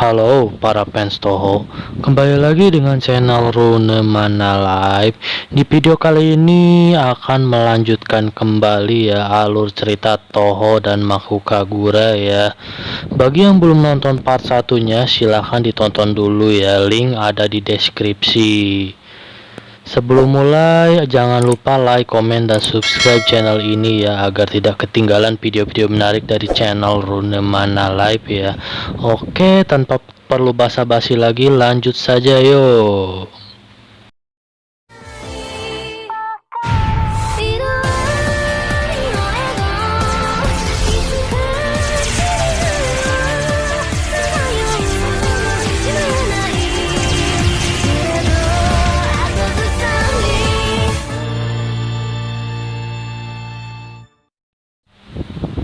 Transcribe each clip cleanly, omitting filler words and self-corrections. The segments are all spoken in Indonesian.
Halo para fans Toho, kembali lagi dengan channel Runemana Live. Di video kali ini akan melanjutkan kembali ya alur cerita Toho dan Maku Kagura ya. Bagi yang belum nonton part satunya silahkan ditonton dulu ya, link ada di deskripsi. Sebelum mulai, jangan lupa like, komen, dan subscribe channel ini ya, agar tidak ketinggalan video-video menarik dari channel Runemana Live ya. Oke, tanpa perlu basa-basi lagi, lanjut saja yuk.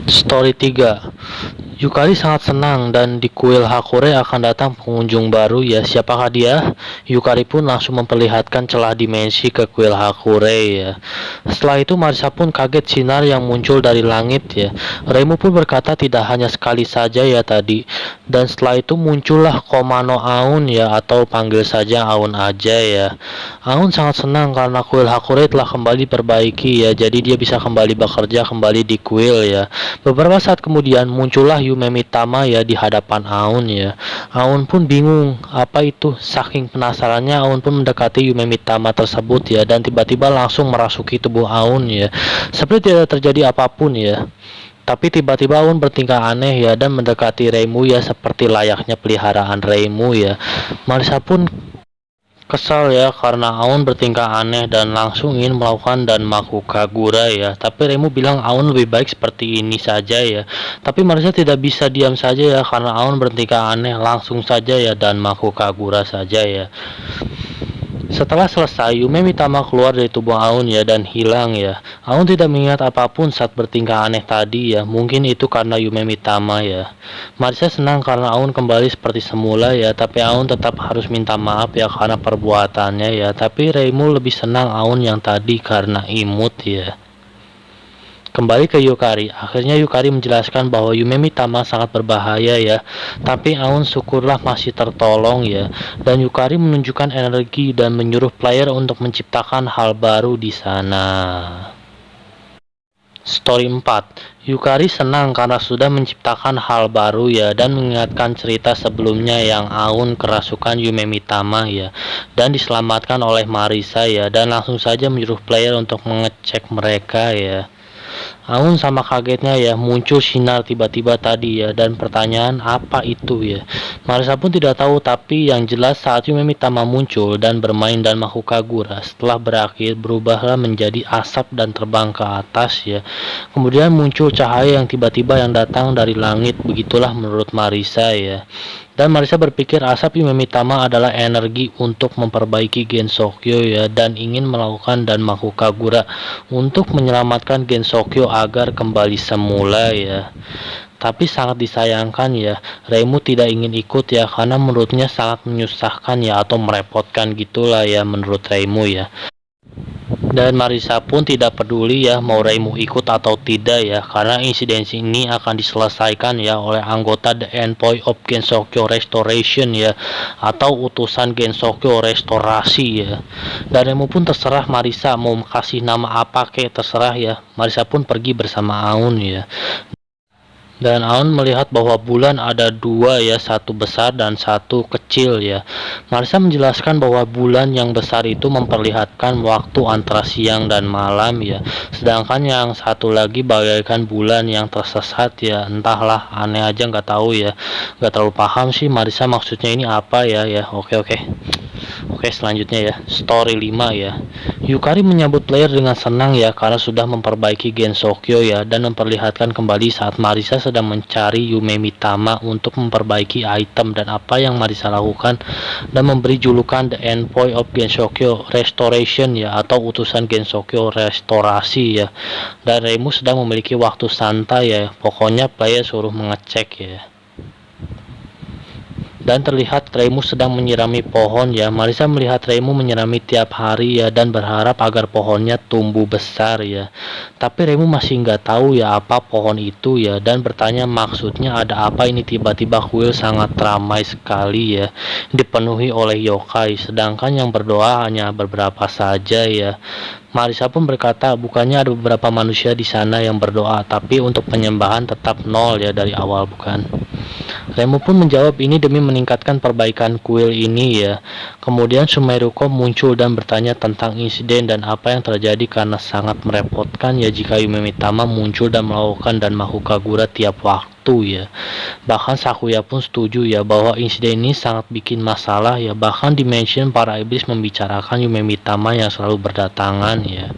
Story 3. Yukari sangat senang dan di kuil Hakure akan datang pengunjung baru ya. Siapakah dia? Yukari pun langsung memperlihatkan celah dimensi ke kuil Hakure ya. Setelah itu Marisa pun kaget sinar yang muncul dari langit ya. Reimu pun berkata tidak hanya sekali saja ya tadi. Dan setelah itu muncullah Komano Aun ya, atau panggil saja Aun aja ya. Aun sangat senang karena kuil Hakure telah kembali diperbaiki ya. Jadi dia bisa kembali bekerja kembali di kuil ya. Beberapa saat kemudian muncullah Yume Mitama ya di hadapan Aun ya. Aun pun bingung apa itu. Saking penasarannya Aun pun mendekati Yume Mitama tersebut ya, dan tiba-tiba langsung merasuki tubuh Aun ya. Seperti tidak terjadi apapun ya. Tapi tiba-tiba Aun bertingkah aneh ya dan mendekati Reimu ya seperti layaknya peliharaan Reimu ya. Marisa pun kesal ya karena Aun bertingkah aneh dan langsung ingin melakukan dan Maku Kagura ya. Tapi Reimu bilang Aun lebih baik seperti ini saja ya. Tapi Marisa tidak bisa diam saja ya karena Aun bertingkah aneh, langsung saja ya dan Maku Kagura saja ya. Setelah selesai, Yume Mitama keluar dari tubuh Aun ya dan hilang ya. Aun tidak mengingat apapun saat bertingkah aneh tadi ya. Mungkin itu karena Yume Mitama ya. Marisa senang karena Aun kembali seperti semula ya. Tapi Aun tetap harus minta maaf ya karena perbuatannya ya. Tapi Reimu lebih senang Aun yang tadi karena imut ya. Kembali ke Yukari, akhirnya Yukari menjelaskan bahwa Yume Mitama sangat berbahaya ya. Tapi Aun syukurlah masih tertolong ya. Dan Yukari menunjukkan energi dan menyuruh player untuk menciptakan hal baru di sana. Story 4. Yukari senang karena sudah menciptakan hal baru ya, dan mengingatkan cerita sebelumnya yang Aun kerasukan Yume Mitama ya, dan diselamatkan oleh Marisa ya, dan langsung saja menyuruh player untuk mengecek mereka ya. Aun sama kagetnya ya, muncul sinar tiba-tiba tadi ya, dan pertanyaan apa itu ya. Marisa pun tidak tahu, tapi yang jelas saat Yume Mitama muncul dan bermain dan Maku Kagura setelah berakhir berubahlah menjadi asap dan terbang ke atas ya. Kemudian muncul cahaya yang tiba-tiba yang datang dari langit, begitulah menurut Marisa ya. Dan Marisa berpikir asap Yume Mitama adalah energi untuk memperbaiki Gensokyo ya, dan ingin melakukan dan Maku Kagura untuk menyelamatkan Gensokyo agar kembali semula ya. Tapi sangat disayangkan ya, Reimu tidak ingin ikut ya karena menurutnya sangat menyusahkan ya, atau merepotkan gitulah ya menurut Reimu ya. Dan Marisa pun tidak peduli ya mau Reimu ikut atau tidak ya, karena insiden ini akan diselesaikan ya oleh anggota The Endpoint of Gensokyo Restoration ya, atau utusan Gensokyo restorasi ya. Dan Reimu pun terserah Marisa mau kasih nama apa kayak terserah ya. Marisa pun pergi bersama Aun ya. Dan Aun melihat bahwa bulan ada dua ya, satu besar dan satu kecil ya. Marisa menjelaskan bahwa bulan yang besar itu memperlihatkan waktu antara siang dan malam ya. Sedangkan yang satu lagi bagaikan bulan yang tersesat ya. Entahlah, aneh aja, nggak tahu ya. Nggak terlalu paham sih Marisa maksudnya ini apa ya. Oke, selanjutnya ya, story 5 ya. Yukari menyambut player dengan senang ya karena sudah memperbaiki Gensokyo ya, dan memperlihatkan kembali saat Marisa sedang mencari Yume Mitama untuk memperbaiki item dan apa yang Marisa lakukan, dan memberi julukan The Endpoint of Gensokyo Restoration ya, atau utusan Gensokyo restorasi ya. Dan Reimu sedang memiliki waktu santai ya, pokoknya player suruh mengecek ya. Dan terlihat Reimu sedang menyirami pohon ya. Marisa melihat Reimu menyirami tiap hari ya dan berharap agar pohonnya tumbuh besar ya. Tapi Reimu masih nggak tahu ya apa pohon itu ya dan bertanya maksudnya ada apa ini. Tiba-tiba kuil sangat ramai sekali ya, dipenuhi oleh yokai, sedangkan yang berdoa hanya beberapa saja ya. Marisa pun berkata, bukannya ada beberapa manusia di sana yang berdoa, tapi untuk penyembahan tetap nol ya dari awal, bukan? Remo pun menjawab ini demi meningkatkan perbaikan kuil ini ya. Kemudian Sumeruko muncul dan bertanya tentang insiden dan apa yang terjadi karena sangat merepotkan ya jika Yume Mitama muncul dan melakukan dan Mahukagura tiap waktu ya. Bahkan Sakuya pun setuju ya bahwa insiden ini sangat bikin masalah ya. Bahkan dimension para iblis membicarakan Yume Mitama yang selalu berdatangan ya.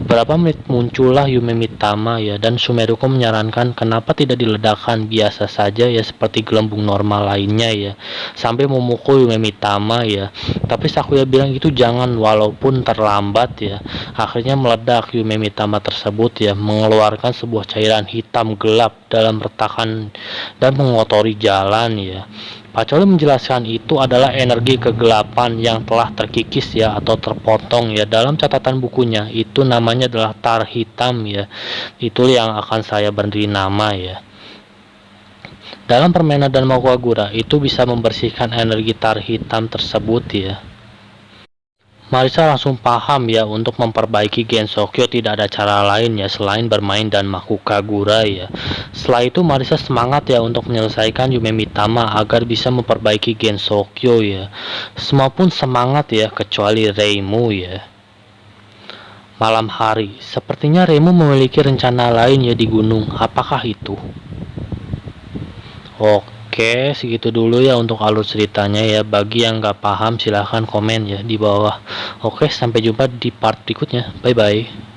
Beberapa menit muncullah Yume Mitama ya dan Sumeruko menyarankan kenapa tidak diledakkan biasa saja ya seperti gelembung normal lainnya ya sampai memukul Yume Mitama ya. Tapi Sakuya bilang itu jangan walaupun terlambat ya. Akhirnya meledak Yume Mitama tersebut ya mengeluarkan sebuah cairan hitam gelap dalam retakan dan mengotori jalan ya. Pak Coli menjelaskan itu adalah energi kegelapan yang telah terkikis ya atau terpotong ya. Dalam catatan bukunya itu namanya adalah tar hitam ya. Itu yang akan saya beri nama ya. Dalam permainan dan Mahukagura itu bisa membersihkan energi tar hitam tersebut ya. Marisa langsung paham ya untuk memperbaiki Gensokyo tidak ada cara lain ya selain bermain dan Mahukagura ya. Setelah itu Marisa semangat ya untuk menyelesaikan Yume Mitama agar bisa memperbaiki Gensokyo ya. Semua pun semangat ya kecuali Reimu ya. Malam hari, sepertinya Reimu memiliki rencana lain ya di gunung. Apakah itu? Oke, segitu dulu ya untuk alur ceritanya ya. Bagi yang nggak paham silahkan komen ya di bawah. Oke, sampai jumpa di part berikutnya. Bye bye.